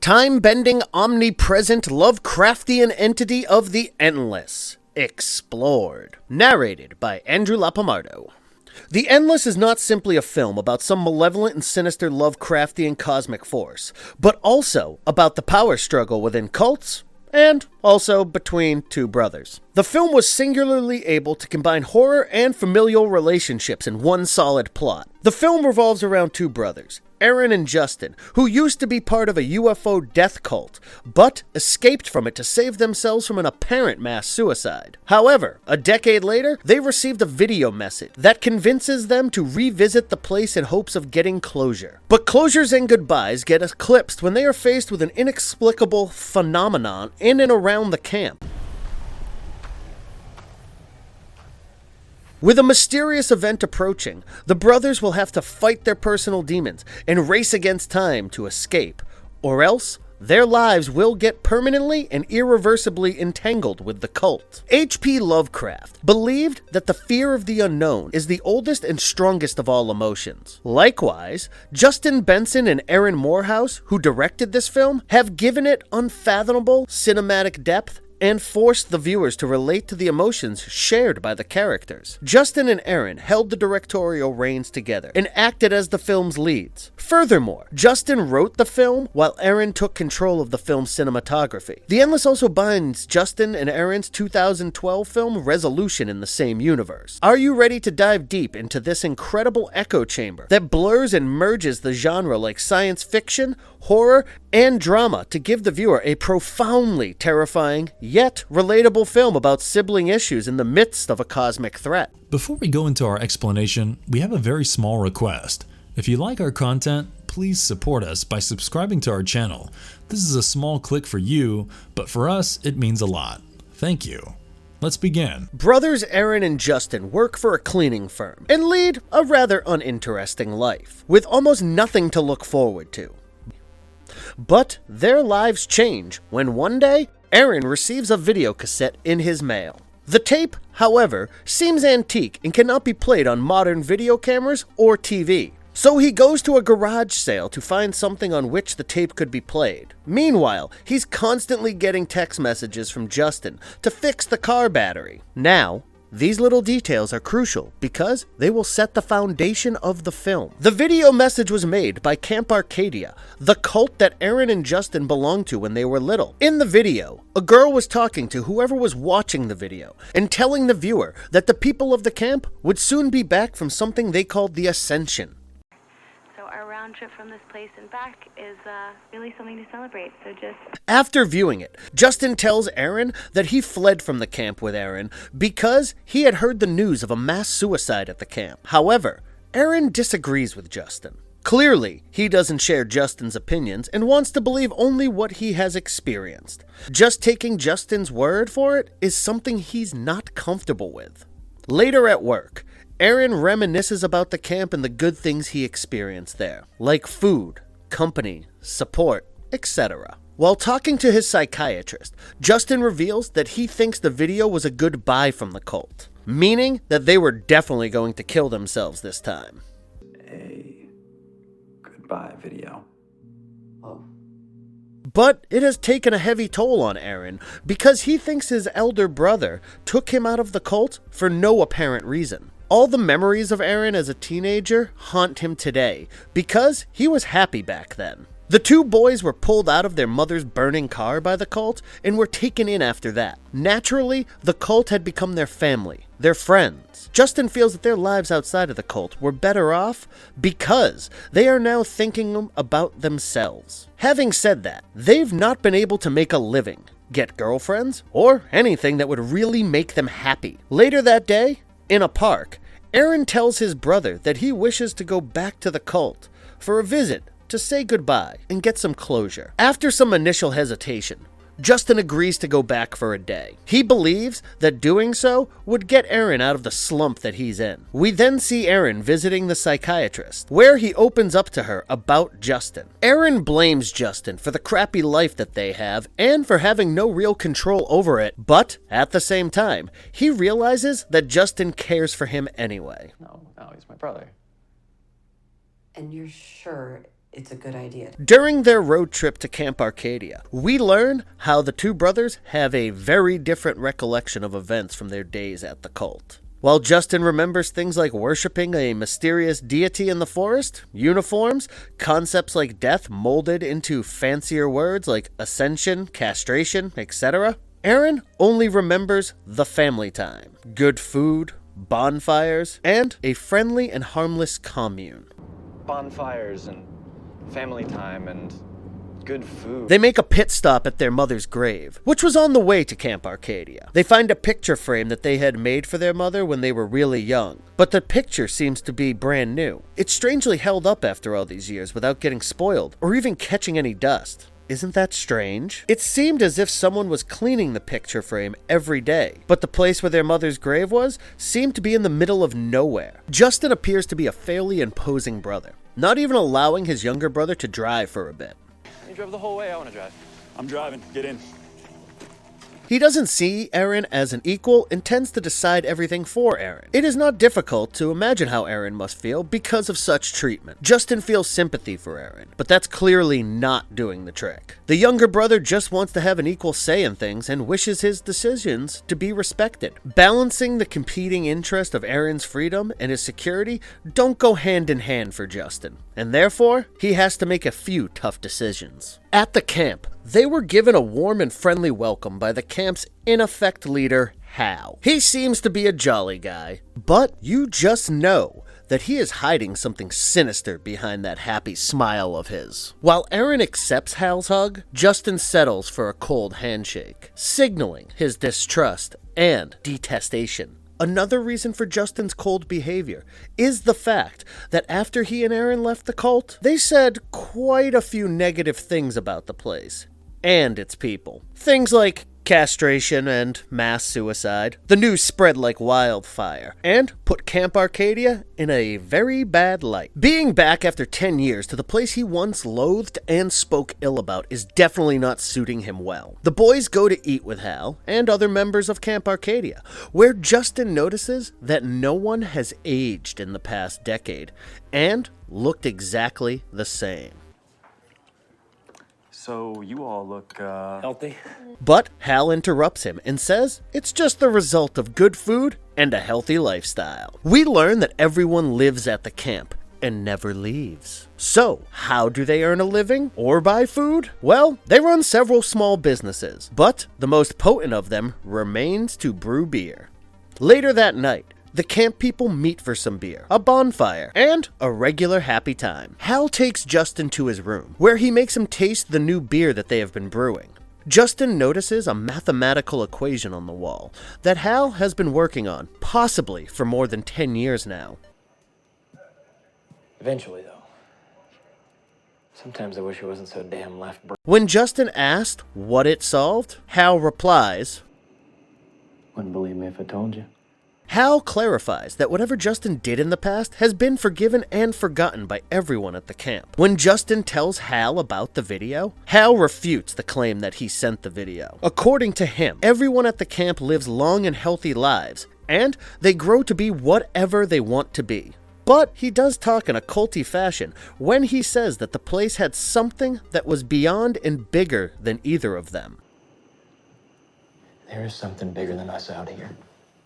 time-bending, omnipresent, Lovecraftian entity of the endless. Explored. Narrated by Andrew Lapomardo. The Endless is not simply a film about some malevolent and sinister Lovecraftian cosmic force, but also about the power struggle within cults, and also between two brothers. The film was singularly able to combine horror and familial relationships in one solid plot. The film revolves around two brothers, Aaron and Justin, who used to be part of a UFO death cult, but escaped from it to save themselves from an apparent mass suicide. However, a decade later, they received a video message that convinces them to revisit the place in hopes of getting closure. But closures and goodbyes get eclipsed when they are faced with an inexplicable phenomenon in and around the camp. With a mysterious event approaching, the brothers will have to fight their personal demons and race against time to escape, or else their lives will get permanently and irreversibly entangled with the cult. H.P. Lovecraft believed that the fear of the unknown is the oldest and strongest of all emotions. Likewise, Justin Benson and Aaron Moorhead, who directed this film, have given it unfathomable cinematic depth and forced the viewers to relate to the emotions shared by the characters. Justin and Aaron held the directorial reins together and acted as the film's leads. Furthermore, Justin wrote the film while Aaron took control of the film's cinematography. The Endless also binds Justin and Aaron's 2012 film Resolution in the same universe. Are you ready to dive deep into this incredible echo chamber that blurs and merges the genre like science fiction, horror, and drama to give the viewer a profoundly terrifying yet relatable film about sibling issues in the midst of a cosmic threat? Before we go into our explanation, we have a very small request. If you like our content, please support us by subscribing to our channel. This is a small click for you, but for us, it means a lot. Thank you. Let's begin. Brothers Aaron and Justin work for a cleaning firm and lead a rather uninteresting life, with almost nothing to look forward to. But their lives change when one day, Aaron receives a video cassette in his mail. The tape, however, seems antique and cannot be played on modern video cameras or TV. So he goes to a garage sale to find something on which the tape could be played. Meanwhile, he's constantly getting text messages from Justin to fix the car battery. Now, these little details are crucial because they will set the foundation of the film. The video message was made by Camp Arcadia, the cult that Aaron and Justin belonged to when they were little. In the video, a girl was talking to whoever was watching the video and telling the viewer that the people of the camp would soon be back from something they called the Ascension. Our round trip from this place and back is really something to celebrate, so just... After viewing it, Justin tells Aaron that he fled from the camp with Aaron because he had heard the news of a mass suicide at the camp. However, Aaron disagrees with Justin. Clearly, he doesn't share Justin's opinions and wants to believe only what he has experienced. Just taking Justin's word for it is something he's not comfortable with. Later at work, Aaron reminisces about the camp and the good things he experienced there, like food, company, support, etc. While talking to his psychiatrist, Justin reveals that he thinks the video was a goodbye from the cult, meaning that they were definitely going to kill themselves this time. A goodbye video. But it has taken a heavy toll on Aaron because he thinks his elder brother took him out of the cult for no apparent reason. All the memories of Aaron as a teenager haunt him today because he was happy back then. The two boys were pulled out of their mother's burning car by the cult and were taken in after that. Naturally, the cult had become their family, their friends. Justin feels that their lives outside of the cult were better off because they are now thinking about themselves. Having said that, they've not been able to make a living, get girlfriends, or anything that would really make them happy. Later that day, in a park, Aaron tells his brother that he wishes to go back to the cult for a visit to say goodbye and get some closure. After some initial hesitation, Justin agrees to go back for a day. He believes that doing so would get Aaron out of the slump that he's in. We then see Aaron visiting the psychiatrist, where he opens up to her about Justin. Aaron blames Justin for the crappy life that they have and for having no real control over it, but at the same time, he realizes that Justin cares for him anyway. No, he's my brother. And you're sure it's a good idea. During their road trip to Camp Arcadia, we learn how the two brothers have a very different recollection of events from their days at the cult. While Justin remembers things like worshipping a mysterious deity in the forest, uniforms, concepts like death molded into fancier words like ascension, castration, etc., Aaron only remembers the family time, good food, bonfires, and a friendly and harmless commune. Bonfires and family time and good food. They make a pit stop at their mother's grave, which was on the way to Camp Arcadia. They find a picture frame that they had made for their mother when they were really young, but the picture seems to be brand new. It's strangely held up after all these years without getting spoiled or even catching any dust. Isn't that strange? It seemed as if someone was cleaning the picture frame every day, but the place where their mother's grave was seemed to be in the middle of nowhere. Justin appears to be a fairly imposing brother, not even allowing his younger brother to drive for a bit. You drove the whole way. I want to drive. I'm driving. Get in. He doesn't see Aaron as an equal and tends to decide everything for Aaron. It is not difficult to imagine how Aaron must feel because of such treatment. Justin feels sympathy for Aaron, but that's clearly not doing the trick. The younger brother just wants to have an equal say in things and wishes his decisions to be respected. Balancing the competing interest of Aaron's freedom and his security don't go hand in hand for Justin, and therefore, he has to make a few tough decisions. At the camp, they were given a warm and friendly welcome by the camp's in effect leader, Hal. He seems to be a jolly guy, but you just know that he is hiding something sinister behind that happy smile of his. While Aaron accepts Hal's hug, Justin settles for a cold handshake, signaling his distrust and detestation. Another reason for Justin's cold behavior is the fact that after he and Aaron left the cult, they said quite a few negative things about the place and its people. Things like castration and mass suicide. The news spread like wildfire and put Camp Arcadia in a very bad light. Being back after 10 years to the place he once loathed and spoke ill about is definitely not suiting him well. The boys go to eat with Hal and other members of Camp Arcadia, where Justin notices that no one has aged in the past decade and looked exactly the same. So you all look, Healthy. But Hal interrupts him and says it's just the result of good food and a healthy lifestyle. We learn that everyone lives at the camp and never leaves. So, how do they earn a living or buy food? Well, they run several small businesses, but the most potent of them remains to brew beer. Later that night, the camp people meet for some beer, a bonfire, and a regular happy time. Hal takes Justin to his room, where he makes him taste the new beer that they have been brewing. Justin notices a mathematical equation on the wall that Hal has been working on, possibly for more than 10 years now. Eventually, though. Sometimes I wish I wasn't so damn left brain. When Justin asked what it solved, Hal replies, wouldn't believe me if I told you. Hal clarifies that whatever Justin did in the past has been forgiven and forgotten by everyone at the camp. When Justin tells Hal about the video, Hal refutes the claim that he sent the video. According to him, everyone at the camp lives long and healthy lives, and they grow to be whatever they want to be. But he does talk in a culty fashion when he says that the place had something that was beyond and bigger than either of them. There is something bigger than us out here.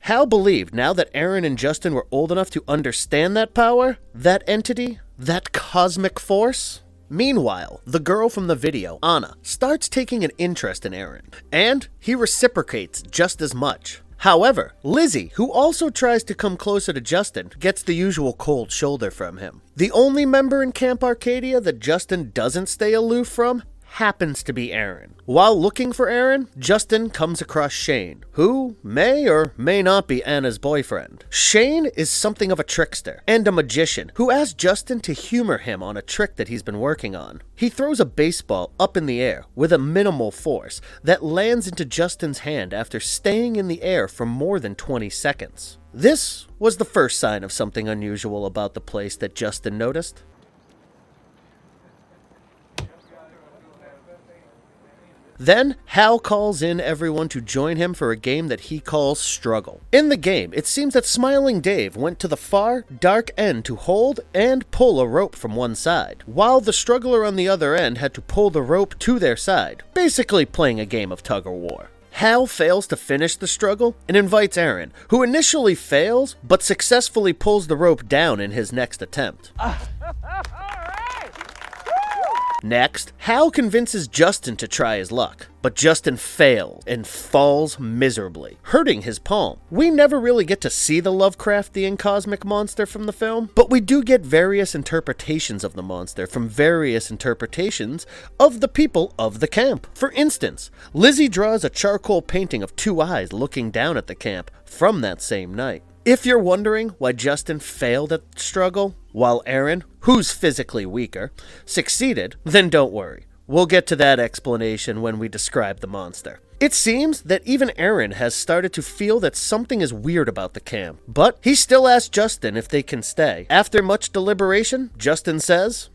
Hal believed now that Aaron and Justin were old enough to understand that power, that entity, that cosmic force. Meanwhile, the girl from the video, Anna, starts taking an interest in Aaron, and he reciprocates just as much. However, Lizzie, who also tries to come closer to Justin, gets the usual cold shoulder from him. The only member in Camp Arcadia that Justin doesn't stay aloof from happens to be Aaron. While looking for Aaron, Justin comes across Shane, who may or may not be Anna's boyfriend. Shane is something of a trickster and a magician who asks Justin to humor him on a trick that he's been working on. He throws a baseball up in the air with a minimal force that lands into Justin's hand after staying in the air for more than 20 seconds. This was the first sign of something unusual about the place that Justin noticed. Then, Hal calls in everyone to join him for a game that he calls Struggle. In the game, it seems that Smiling Dave went to the far, dark end to hold and pull a rope from one side, while the struggler on the other end had to pull the rope to their side, basically playing a game of tug-of-war. Hal fails to finish the struggle and invites Aaron, who initially fails, but successfully pulls the rope down in his next attempt. Next, Hal convinces Justin to try his luck, but Justin fails and falls miserably, hurting his palm. We never really get to see the Lovecraftian cosmic monster from the film, but we do get various interpretations of the monster from various interpretations of the people of the camp. For instance, Lizzie draws a charcoal painting of two eyes looking down at the camp from that same night. If you're wondering why Justin failed at Struggle, while Aaron, who's physically weaker, succeeded, then don't worry. We'll get to that explanation when we describe the monster. It seems that even Aaron has started to feel that something is weird about the camp, but he still asks Justin if they can stay. After much deliberation, Justin says,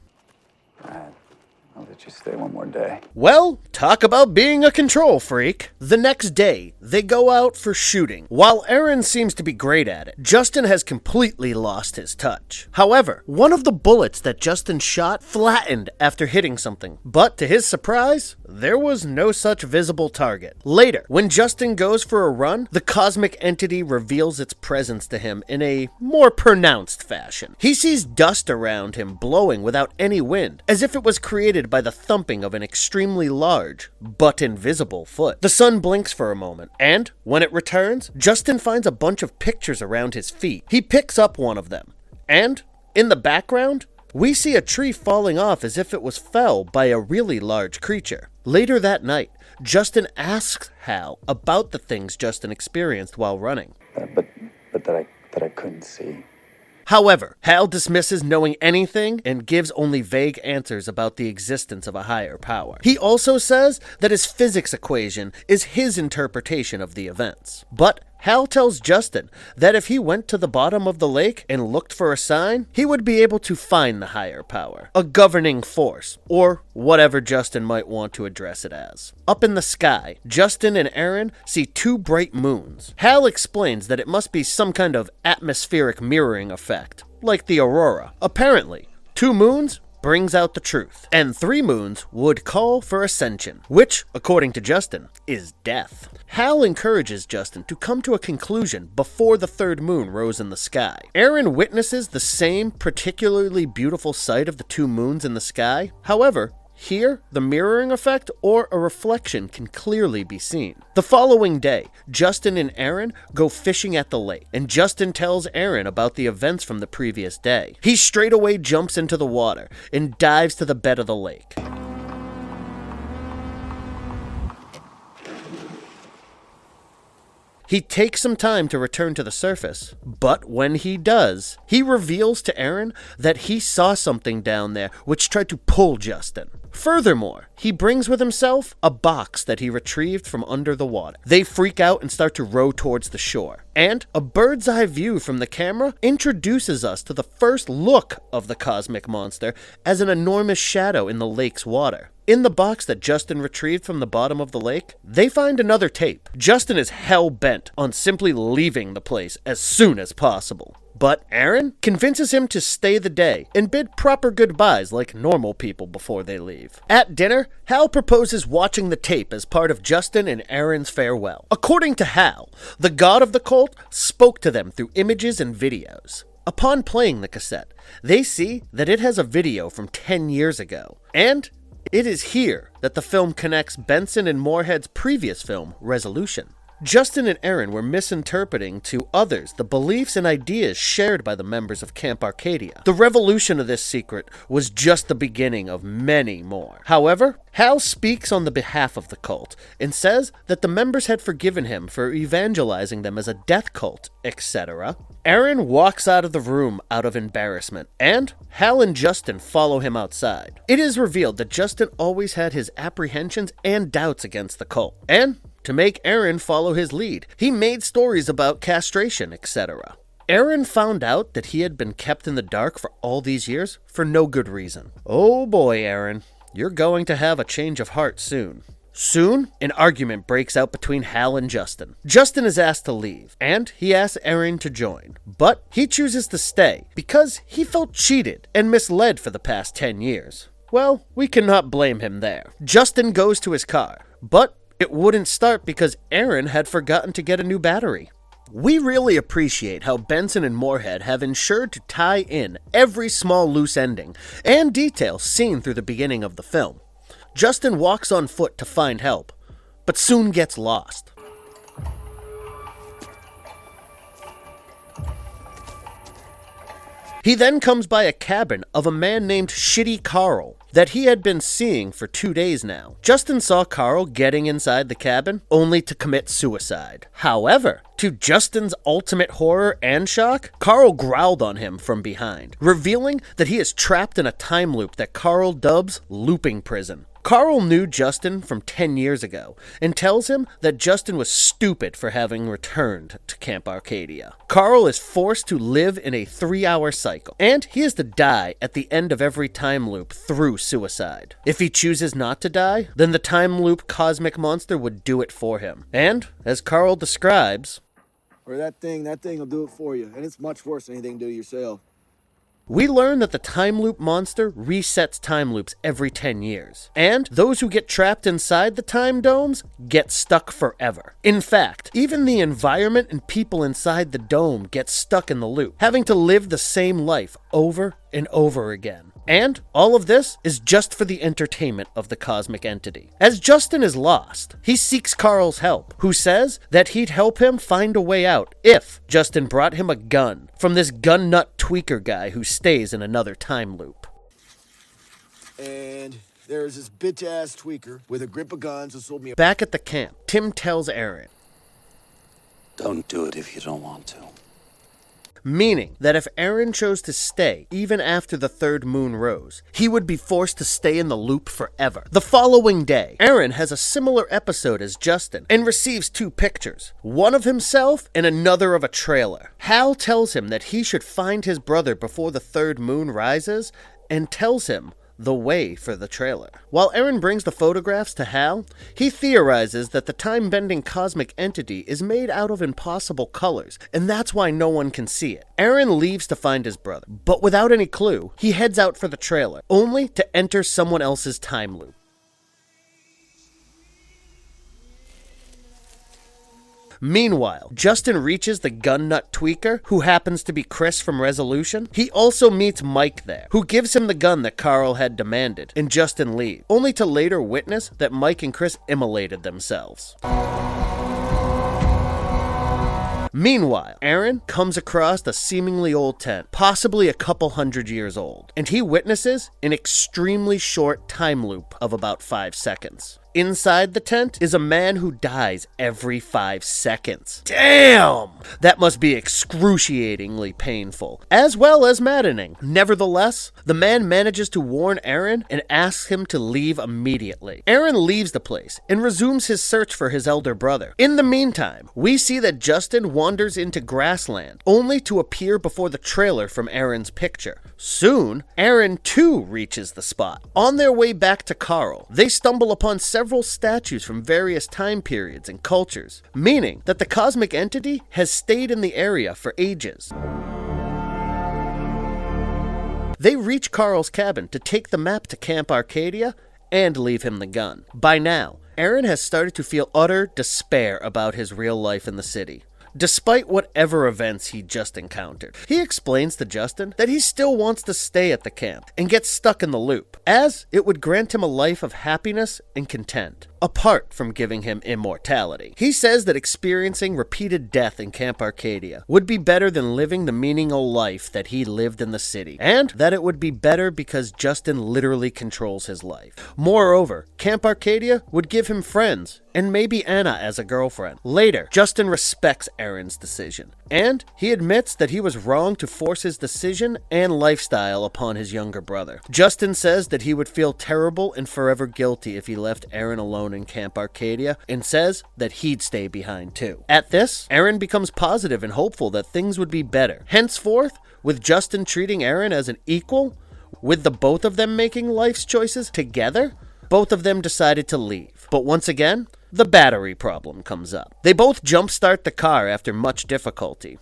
I'll let you stay one more day. well, talk about being a control freak. The next day, they go out for shooting. While Aaron seems to be great at it, Justin has completely lost his touch. However, one of the bullets that Justin shot flattened after hitting something, but to his surprise, there was no such visible target. Later, when Justin goes for a run, the cosmic entity reveals its presence to him in a more pronounced fashion. He sees dust around him blowing without any wind, as if it was created by the thumping of an extremely large, but invisible foot. The sun blinks for a moment, and when it returns, Justin finds a bunch of pictures around his feet. He picks up one of them, and in the background, we see a tree falling off as if it was felled by a really large creature. Later that night, Justin asks Hal about the things Justin experienced while running. But that I couldn't see. However, Hal dismisses knowing anything and gives only vague answers about the existence of a higher power. He also says that his physics equation is his interpretation of the events. But Hal tells Justin that if he went to the bottom of the lake and looked for a sign, he would be able to find the higher power, a governing force, or whatever Justin might want to address it as. Up in the sky, Justin and Aaron see two bright moons. Hal explains that it must be some kind of atmospheric mirroring effect, like the aurora. Apparently, two moons brings out the truth, and three moons would call for ascension, which, according to Justin, is death. Hal encourages Justin to come to a conclusion before the third moon rose in the sky. Aaron witnesses the same particularly beautiful sight of the two moons in the sky. However, here, the mirroring effect or a reflection can clearly be seen. The following day, Justin and Aaron go fishing at the lake, and Justin tells Aaron about the events from the previous day. He straight away jumps into the water and dives to the bed of the lake. He takes some time to return to the surface, but when he does, he reveals to Aaron that he saw something down there which tried to pull Justin. Furthermore, he brings with himself a box that he retrieved from under the water. They freak out and start to row towards the shore, and a bird's eye view from the camera introduces us to the first look of the cosmic monster as an enormous shadow in the lake's water. In the box that Justin retrieved from the bottom of the lake, they find another tape. Justin is hell-bent on simply leaving the place as soon as possible. But Aaron convinces him to stay the day and bid proper goodbyes like normal people before they leave. At dinner, Hal proposes watching the tape as part of Justin and Aaron's farewell. According to Hal, the god of the cult spoke to them through images and videos. Upon playing the cassette, they see that it has a video from 10 years ago, and it is here that the film connects Benson and Moorhead's previous film, Resolution. Justin and Aaron were misinterpreting to others the beliefs and ideas shared by the members of Camp Arcadia. The revolution of this secret was just the beginning of many more. However, Hal speaks on the behalf of the cult and says that the members had forgiven him for evangelizing them as a death cult, etc. Aaron walks out of the room out of embarrassment, and Hal and Justin follow him outside. It is revealed that Justin always had his apprehensions and doubts against the cult, and to make Aaron follow his lead, he made stories about castration, etc. Aaron found out that he had been kept in the dark for all these years for no good reason. Oh boy, Aaron, you're going to have a change of heart soon. Soon, an argument breaks out between Hal and Justin. Justin is asked to leave, and he asks Aaron to join. But he chooses to stay because he felt cheated and misled for the past 10 years. Well, we cannot blame him there. Justin goes to his car, but it wouldn't start because Aaron had forgotten to get a new battery. We really appreciate how Benson and Moorhead have ensured to tie in every small loose ending and detail seen through the beginning of the film. Justin walks on foot to find help, but soon gets lost. He then comes by a cabin of a man named Shitty Carl that he had been seeing for 2 days now. Justin saw Carl getting inside the cabin only to commit suicide. However, to Justin's ultimate horror and shock, Carl growled on him from behind, revealing that he is trapped in a time loop that Carl dubs looping prison. Carl knew Justin from 10 years ago and tells him that Justin was stupid for having returned to Camp Arcadia. Carl is forced to live in a 3-hour cycle, and he is to die at the end of every time loop through suicide. If he chooses not to die, then the time loop cosmic monster would do it for him. And, as Carl describes, or that thing will do it for you, and it's much worse than anything you do to yourself. We learn that the time loop monster resets time loops every 10 years, and those who get trapped inside the time domes get stuck forever. In fact, even the environment and people inside the dome get stuck in the loop, having to live the same life over and over again. And all of this is just for the entertainment of the cosmic entity. As Justin is lost, he seeks Carl's help, who says that he'd help him find a way out if Justin brought him a gun from this gun nut tweaker guy who stays in another time loop. And there's this bitch-ass tweaker with a grip of guns who sold me a... Back at the camp, Tim tells Aaron, "Don't do it if you don't want to." Meaning that if Aaron chose to stay even after the third moon rose, he would be forced to stay in the loop forever. The following day, Aaron has a similar episode as Justin and receives 2 pictures, one of himself and another of a trailer. Hal tells him that he should find his brother before the third moon rises and tells him the way for the trailer. While Aaron brings the photographs to Hal, he theorizes that the time-bending cosmic entity is made out of impossible colors, and that's why no one can see it. Aaron leaves to find his brother, but without any clue, he heads out for the trailer, only to enter someone else's time loop. Meanwhile, Justin reaches the gun nut tweaker, who happens to be Chris from Resolution. He also meets Mike there, who gives him the gun that Carl had demanded, and Justin leaves, only to later witness that Mike and Chris immolated themselves. Meanwhile, Aaron comes across a seemingly old tent, possibly a couple hundred years old, and he witnesses an extremely short time loop of about 5 seconds. Inside the tent is a man who dies every 5 seconds. Damn! That must be excruciatingly painful, as well as maddening. Nevertheless, the man manages to warn Aaron and asks him to leave immediately. Aaron leaves the place and resumes his search for his elder brother. In the meantime, we see that Justin wanders into grassland, only to appear before the trailer from Aaron's picture. Soon, Aaron too reaches the spot. On their way back to Carl, they stumble upon several statues from various time periods and cultures, meaning that the cosmic entity has stayed in the area for ages. They reach Carl's cabin to take the map to Camp Arcadia and leave him the gun. By now, Aaron has started to feel utter despair about his real life in the city, despite whatever events he just encountered. He explains to Justin that he still wants to stay at the camp and get stuck in the loop, as it would grant him a life of happiness and content, apart from giving him immortality. He says that experiencing repeated death in Camp Arcadia would be better than living the meaningless life that he lived in the city, and that it would be better because Justin literally controls his life. Moreover, Camp Arcadia would give him friends, and maybe Anna as a girlfriend. Later, Justin respects Aaron's decision, and he admits that he was wrong to force his decision and lifestyle upon his younger brother. Justin says that he would feel terrible and forever guilty if he left Aaron alone in Camp Arcadia, and says that he'd stay behind too. At this, Aaron becomes positive and hopeful that things would be better. Henceforth, with Justin treating Aaron as an equal, with the both of them making life's choices together, both of them decided to leave. drive. But once again, the battery problem comes up. They both jumpstart the car after much difficulty.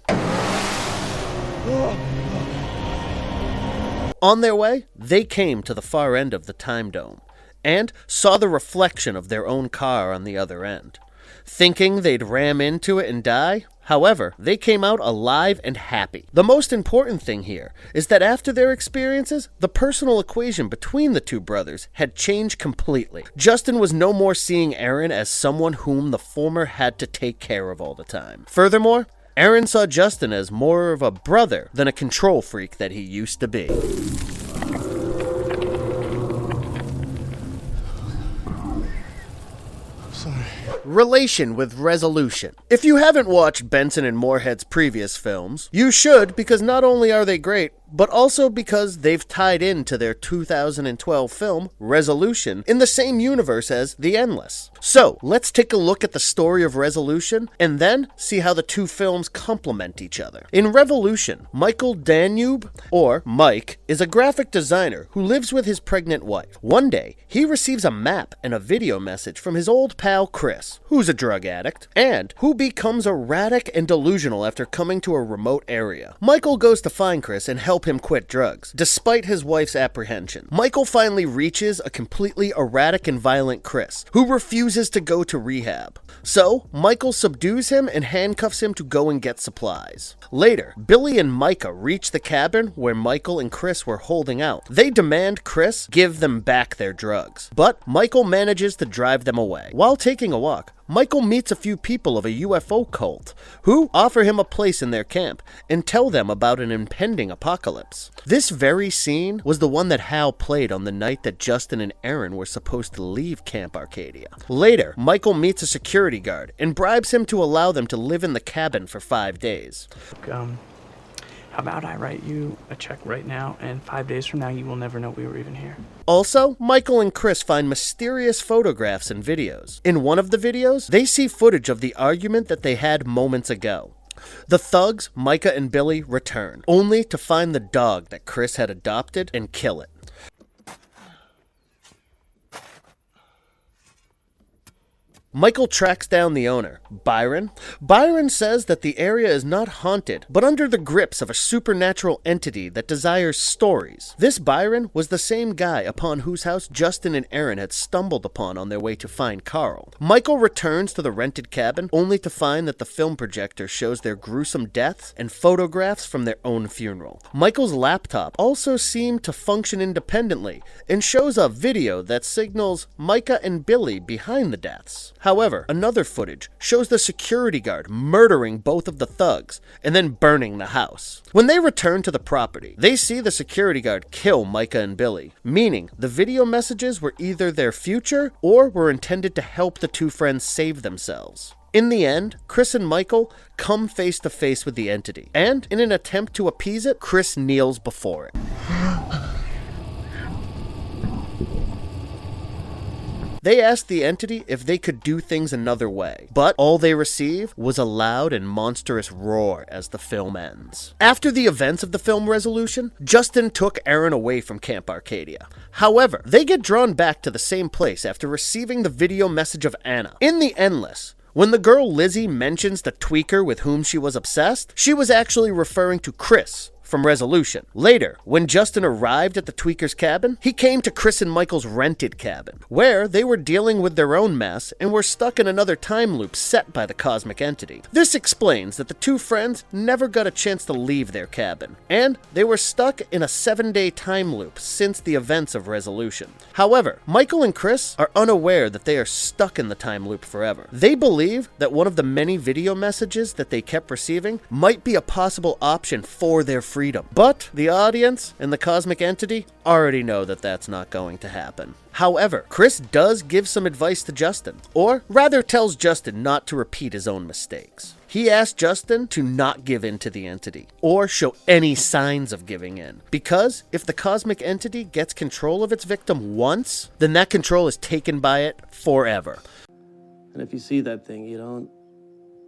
On their way, they came to the far end of the time dome and saw the reflection of their own car on the other end. Thinking they'd ram into it and die, however, they came out alive and happy. The most important thing here is that after their experiences, the personal equation between the two brothers had changed completely. Justin was no more seeing Aaron as someone whom the former had to take care of all the time. Furthermore, Aaron saw Justin as more of a brother than a control freak that he used to be. Relation with resolution. If you haven't watched Benson and Moorhead's previous films, you should, because not only are they great, but also because they've tied into their 2012 film, Resolution, in the same universe as The Endless. So, let's take a look at the story of Resolution, and then see how the two films complement each other. In Revolution, Michael Danube, or Mike, is a graphic designer who lives with his pregnant wife. One day, he receives a map and a video message from his old pal Chris, who's a drug addict, and who becomes erratic and delusional after coming to a remote area. Michael goes to find Chris and help him quit drugs, despite his wife's apprehension. Michael finally reaches a completely erratic and violent Chris, who refuses to go to rehab. So, Michael subdues him and handcuffs him to go and get supplies. Later, Billy and Micah reach the cabin where Michael and Chris were holding out. They demand Chris give them back their drugs, but Michael manages to drive them away. While taking a walk, Michael meets a few people of a UFO cult who offer him a place in their camp and tell them about an impending apocalypse. This very scene was the one that Hal played on the night that Justin and Aaron were supposed to leave Camp Arcadia. Later, Michael meets a security guard and bribes him to allow them to live in the cabin for 5 days. How about I write you a check right now, and 5 days from now you will never know we were even here. Also, Michael and Chris find mysterious photographs and videos. In one of the videos, they see footage of the argument that they had moments ago. The thugs, Micah and Billy, return, only to find the dog that Chris had adopted and kill it. Michael tracks down the owner, Byron. Byron says that the area is not haunted, but under the grips of a supernatural entity that desires stories. This Byron was the same guy upon whose house Justin and Aaron had stumbled upon on their way to find Carl. Michael returns to the rented cabin, only to find that the film projector shows their gruesome deaths and photographs from their own funeral. Michael's laptop also seemed to function independently, and shows a video that signals Micah and Billy behind the deaths. However, another footage shows the security guard murdering both of the thugs and then burning the house. When they return to the property, they see the security guard kill Micah and Billy, meaning the video messages were either their future or were intended to help the two friends save themselves. In the end, Chris and Michael come face to face with the entity, and in an attempt to appease it, Chris kneels before it. They asked the entity if they could do things another way, but all they receive was a loud and monstrous roar as the film ends. After the events of the film Resolution, Justin took Aaron away from Camp Arcadia. However, they get drawn back to the same place after receiving the video message of Anna. In The Endless, when the girl Lizzie mentions the tweaker with whom she was obsessed, she was actually referring to Chris from Resolution. Later, when Justin arrived at the tweaker's cabin, he came to Chris and Michael's rented cabin, where they were dealing with their own mess and were stuck in another time loop set by the cosmic entity. This explains that the two friends never got a chance to leave their cabin, and they were stuck in a 7-day time loop since the events of Resolution. However, Michael and Chris are unaware that they are stuck in the time loop forever. They believe that one of the many video messages that they kept receiving might be a possible option for their freedom. But the audience and the cosmic entity already know that that's not going to happen. However, Chris does give some advice to Justin, or rather tells Justin not to repeat his own mistakes. He asks Justin to not give in to the entity, or show any signs of giving in, because if the cosmic entity gets control of its victim once, then that control is taken by it forever. And if you see that thing, you don't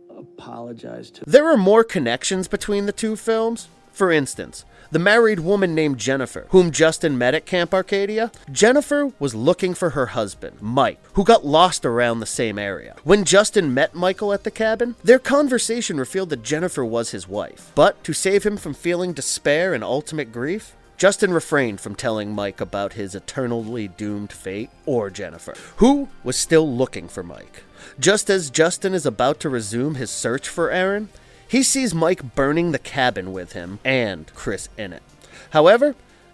apologize to. There are more connections between the two films. For instance, the married woman named Jennifer, whom Justin met at Camp Arcadia. Jennifer was looking for her husband, Mike, who got lost around the same area. When Justin met Michael at the cabin, their conversation revealed that Jennifer was his wife. But to save him from feeling despair and ultimate grief, Justin refrained from telling Mike about his eternally doomed fate or Jennifer, who was still looking for Mike. Just as Justin is about to resume his search for Aaron, he sees Mike burning the cabin with him and Chris in it. However,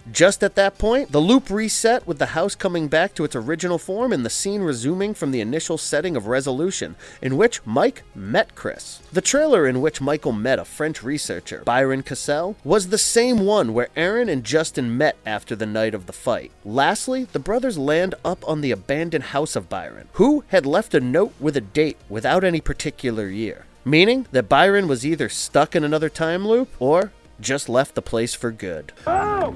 just at that point, the loop reset with the house coming back to its original form and the scene resuming from the initial setting of resolution in which Mike met Chris. The trailer in which Michael met a French researcher, Byron Cassell, was the same one where Aaron and Justin met after the night of the fight. Lastly, the brothers land up on the abandoned house of Byron, who had left a note with a date without any particular year, meaning that Byron was either stuck in another time loop or just left the place for good. Oh!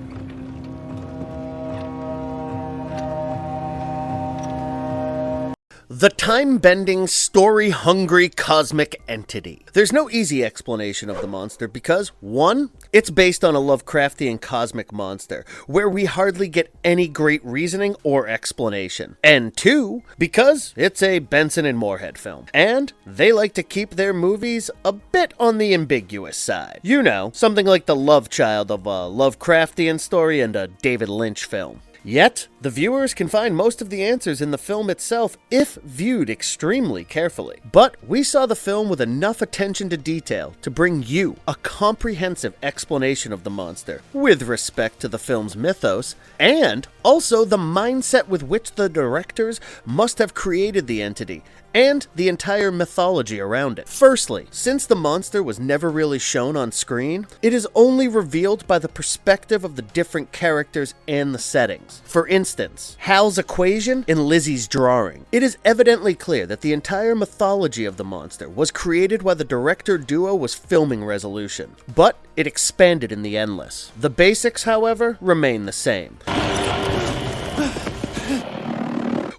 The time-bending, story-hungry cosmic entity. There's no easy explanation of the monster because, 1, it's based on a Lovecraftian cosmic monster, where we hardly get any great reasoning or explanation. And 2, because it's a Benson and Moorhead film, and they like to keep their movies a bit on the ambiguous side. You know, something like the love child of a Lovecraftian story and a David Lynch film. Yet, the viewers can find most of the answers in the film itself if viewed extremely carefully. But we saw the film with enough attention to detail to bring you a comprehensive explanation of the monster, with respect to the film's mythos, and also the mindset with which the directors must have created the entity, and the entire mythology around it. Firstly, since the monster was never really shown on screen, it is only revealed by the perspective of the different characters and the settings. For instance, Hal's equation in Lizzie's drawing. It is evidently clear that the entire mythology of the monster was created while the director duo was filming Resolution, but it expanded in the endless. The basics, however, remain the same.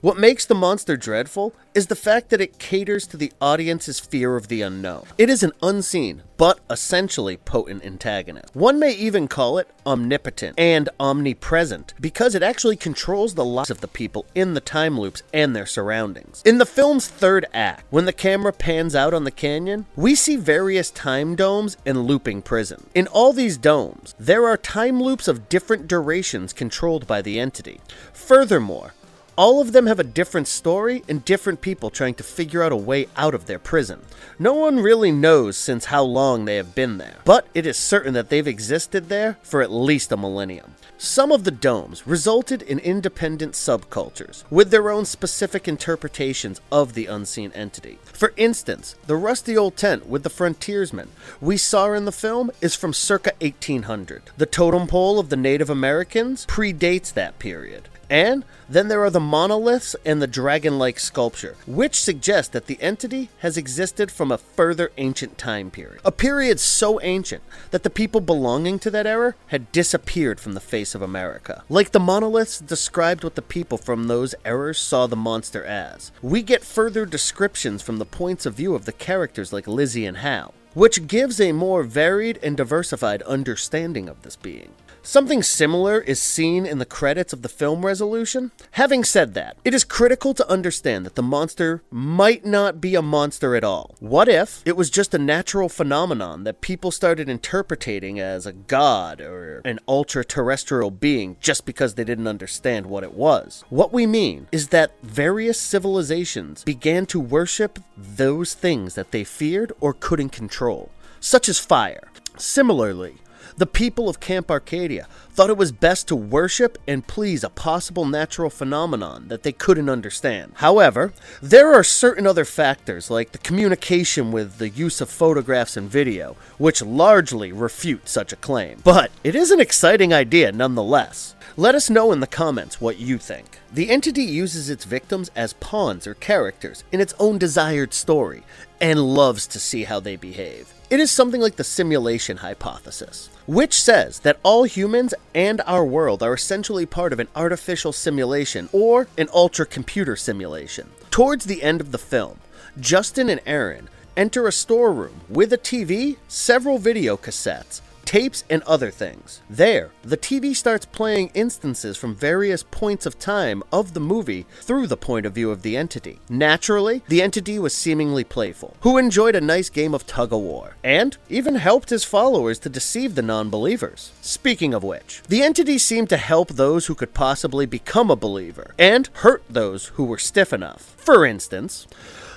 What makes the monster dreadful is the fact that it caters to the audience's fear of the unknown. It is an unseen, but essentially potent antagonist. One may even call it omnipotent and omnipresent, because it actually controls the lives of the people in the time loops and their surroundings. In the film's third act, when the camera pans out on the canyon, we see various time domes and looping prison. In all these domes, there are time loops of different durations controlled by the entity. Furthermore, all of them have a different story and different people trying to figure out a way out of their prison. No one really knows since how long they have been there, but it is certain that they've existed there for at least a millennium. Some of the domes resulted in independent subcultures, with their own specific interpretations of the unseen entity. For instance, the rusty old tent with the frontiersmen we saw in the film is from circa 1800. The totem pole of the Native Americans predates that period. And then there are the monoliths and the dragon-like sculpture, which suggest that the entity has existed from a further ancient time period. A period so ancient that the people belonging to that era had disappeared from the face of America. Like the monoliths described what the people from those eras saw the monster as. We get further descriptions from the points of view of the characters like Lizzie and Hal, which gives a more varied and diversified understanding of this being. Something similar is seen in the credits of the film Resolution. Having said that, it is critical to understand that the monster might not be a monster at all. What if it was just a natural phenomenon that people started interpreting as a god or an ultra-terrestrial being just because they didn't understand what it was? What we mean is that various civilizations began to worship those things that they feared or couldn't control, such as fire. Similarly, the people of Camp Arcadia thought it was best to worship and please a possible natural phenomenon that they couldn't understand. However, there are certain other factors like the communication with the use of photographs and video, which largely refute such a claim. But it is an exciting idea nonetheless. Let us know in the comments what you think. The entity uses its victims as pawns or characters in its own desired story, and loves to see how they behave. It is something like the simulation hypothesis, which says that all humans and our world are essentially part of an artificial simulation or an ultra-computer simulation. Towards the end of the film, Justin and Aaron enter a storeroom with a TV, several video cassettes, tapes, and other things. There, the TV starts playing instances from various points of time of the movie through the point of view of the entity. Naturally, the entity was seemingly playful, who enjoyed a nice game of tug-of-war, and even helped his followers to deceive the non-believers. Speaking of which, the entity seemed to help those who could possibly become a believer, and hurt those who were stiff enough. For instance,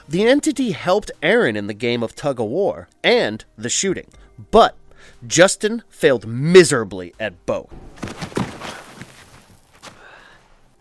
the entity helped Aaron in the game of tug-of-war and the shooting, but Justin failed miserably at both.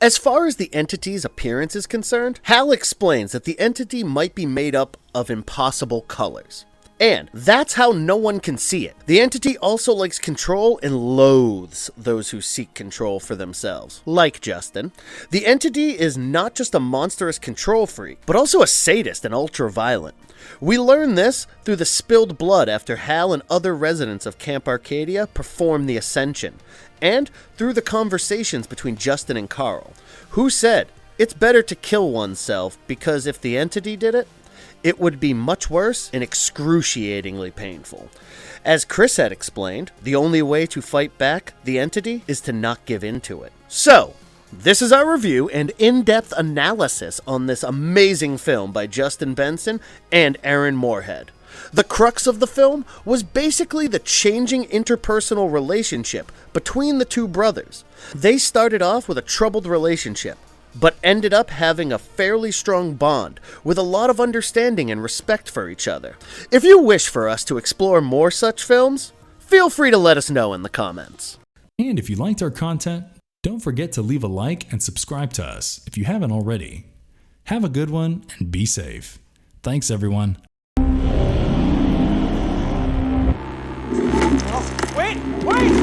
As far as the entity's appearance is concerned, Hal explains that the entity might be made up of impossible colors. And that's how no one can see it. The entity also likes control and loathes those who seek control for themselves. Like Justin, the entity is not just a monstrous control freak, but also a sadist and ultra-violent. We learn this through the spilled blood after Hal and other residents of Camp Arcadia perform the Ascension, and through the conversations between Justin and Carl, who said, "It's better to kill oneself because if the entity did it, it would be much worse and excruciatingly painful." As Chris had explained, the only way to fight back the entity is to not give in to it. So, this is our review and in-depth analysis on this amazing film by Justin Benson and Aaron Moorhead. The crux of the film was basically the changing interpersonal relationship between the two brothers. They started off with a troubled relationship, but ended up having a fairly strong bond with a lot of understanding and respect for each other. If you wish for us to explore more such films, feel free to let us know in the comments. And if you liked our content, don't forget to leave a like and subscribe to us if you haven't already. Have a good one and be safe. Thanks, everyone. Wait!